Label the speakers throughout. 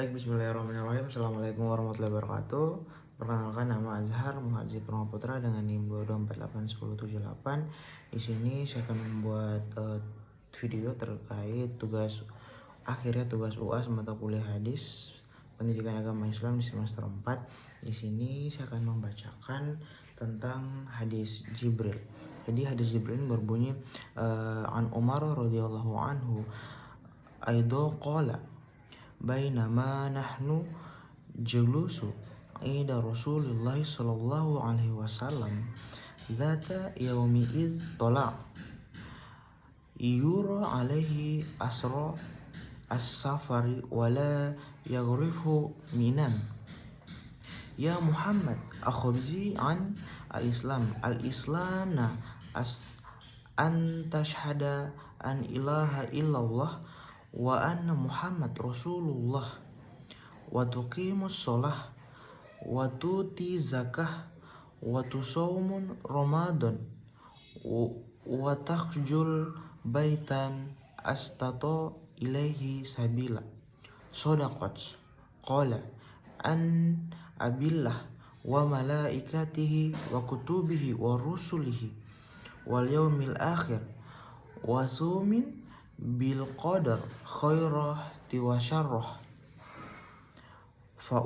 Speaker 1: Baik, bismillahirrahmanirrahim. Assalamualaikum warahmatullahi wabarakatuh. Perkenalkan, nama Azhar Muhadzi Purnomo Putra dengan NIM 22481078. Di sini saya akan membuat video terkait tugas UAS mata kuliah hadis Pendidikan Agama Islam di semester 4. Di sini saya akan membacakan tentang hadis Jibril. Jadi hadis Jibril ini berbunyi an Umar radhiyallahu anhu aido qala bainama nahnu julusu ida Rasulullah sallallahu alaihi wasallam dzata yaumi iz tala yura alaihi asra as-safari wala yaghrifu minan ya Muhammad akhbirni an al-islamna an tashhada an ilaha illallah wa anna Muhammad Rasulullah wa tuqimus sholah wa tuti zakah wa tusaumun Ramadan wa takhjul baitan astato ilaihi sabila sadaqat qala an abillah wa malaikatihi wa kutubihi wa rusulihi wal yaumil akhir wa sumin bil qadar khairah wa syarrah fa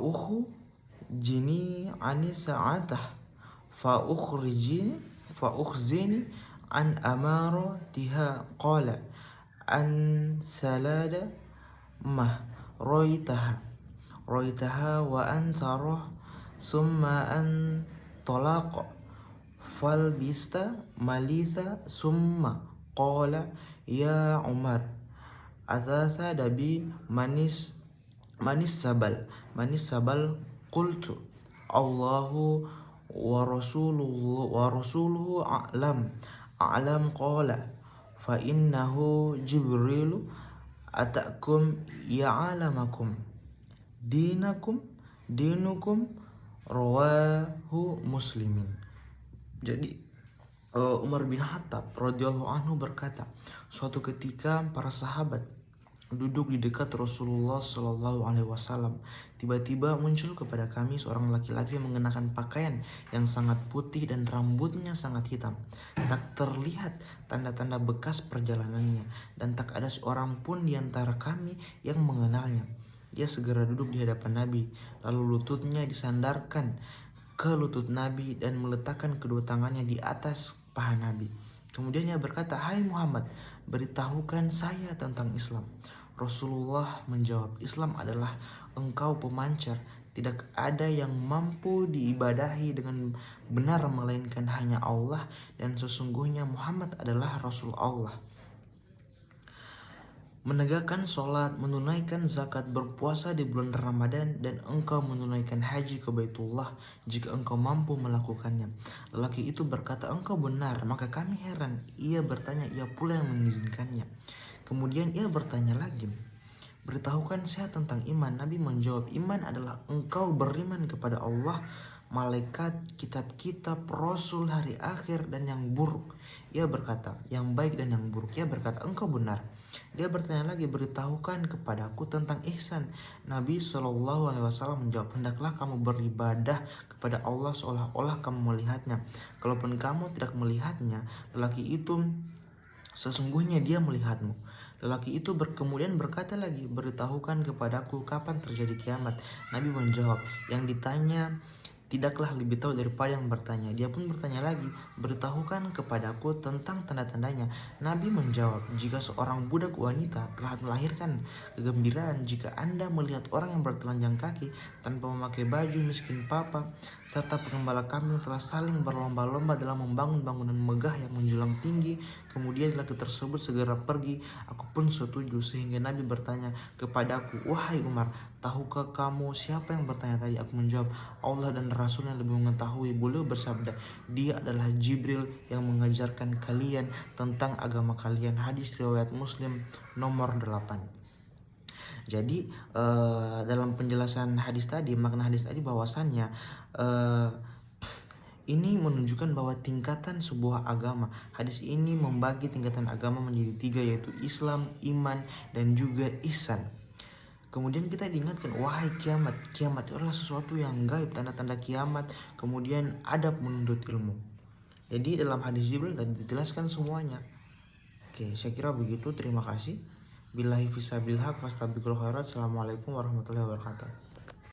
Speaker 1: jini ani sa'atah fa ukhzini an amara tiha qala an salada mah roitaha wa an sarah summa an talaqa fal bista malisa summa qala ya Umar atasa dabi manis sabal qultu Allahu wa rasuluhu a'lam qala fa innahu Jibrilu atakum ya'alamakum dinukum rawahu Muslimin. Jadi Umar bin Khattab radhiyallahu anhu berkata, suatu ketika para sahabat duduk di dekat Rasulullah Shallallahu Alaihi Wasallam, tiba-tiba muncul kepada kami seorang laki-laki yang mengenakan pakaian yang sangat putih dan rambutnya sangat hitam. Tak terlihat tanda-tanda bekas perjalanannya dan tak ada seorang pun di antara kami yang mengenalnya. Dia segera duduk di hadapan Nabi, lalu lututnya disandarkan ke lutut Nabi dan meletakkan kedua tangannya di atas paha Nabi. Kemudian dia berkata, "Hai Muhammad, beritahukan saya tentang Islam." Rasulullah menjawab, "Islam adalah engkau pemancar. Tidak ada yang mampu diibadahi dengan benar melainkan hanya Allah, dan sesungguhnya Muhammad adalah Rasul Allah. Menegakkan sholat, menunaikan zakat, berpuasa di bulan Ramadan, dan engkau menunaikan haji ke Baitullah jika engkau mampu melakukannya." Lelaki itu berkata, "Engkau benar." Maka kami heran. Ia bertanya, ia pula yang mengizinkannya. Kemudian ia bertanya lagi, "Beritahukan saya tentang iman." Nabi menjawab, "Iman adalah engkau beriman kepada Allah, malaikat, kitab-kitab, rasul, hari akhir, dan yang buruk." Ia berkata, "Yang baik dan yang buruk." Ia berkata, "Engkau benar." Dia bertanya lagi, "Beritahukan kepadaku tentang ihsan." Nabi SAW menjawab, "Hendaklah kamu beribadah kepada Allah seolah-olah kamu melihatnya. Kalaupun kamu tidak melihatnya, lelaki itu sesungguhnya dia melihatmu." Lelaki itu kemudian berkata lagi, "Beritahukan kepadaku kapan terjadi kiamat." Nabi menjawab, "Yang ditanya tidaklah lebih tahu daripada yang bertanya." Dia pun bertanya lagi, "Beritahukan kepadaku tentang tanda-tandanya." Nabi menjawab, "Jika seorang budak wanita telah melahirkan, kegembiraan jika Anda melihat orang yang bertelanjang kaki tanpa memakai baju, miskin papa, serta pengembala kambing telah saling berlomba-lomba dalam membangun bangunan megah yang menjulang tinggi, kemudian lelaki tersebut segera pergi, aku pun setuju." Sehingga Nabi bertanya kepadaku, "Wahai Umar, tahukah kamu siapa yang bertanya tadi?" Aku menjawab, "Allah dan Rasul yang lebih mengetahui." Beliau bersabda, "Dia adalah Jibril yang mengajarkan kalian tentang agama kalian." Hadis riwayat Muslim nomor 8. Jadi dalam penjelasan hadis tadi, makna hadis tadi bahwasannya Ini menunjukkan bahwa tingkatan sebuah agama. Hadis ini membagi tingkatan agama menjadi 3, yaitu Islam, iman, dan juga ihsan. Kemudian kita diingatkan, wahai kiamat, kiamat itu adalah sesuatu yang gaib, tanda-tanda kiamat, kemudian adab menuntut ilmu. Jadi dalam hadis Jibril tadi dijelaskan semuanya. Oke, saya kira begitu. Terima kasih. Billahi fisabilillah, fastabiqul khairat. Assalamualaikum warahmatullahi wabarakatuh.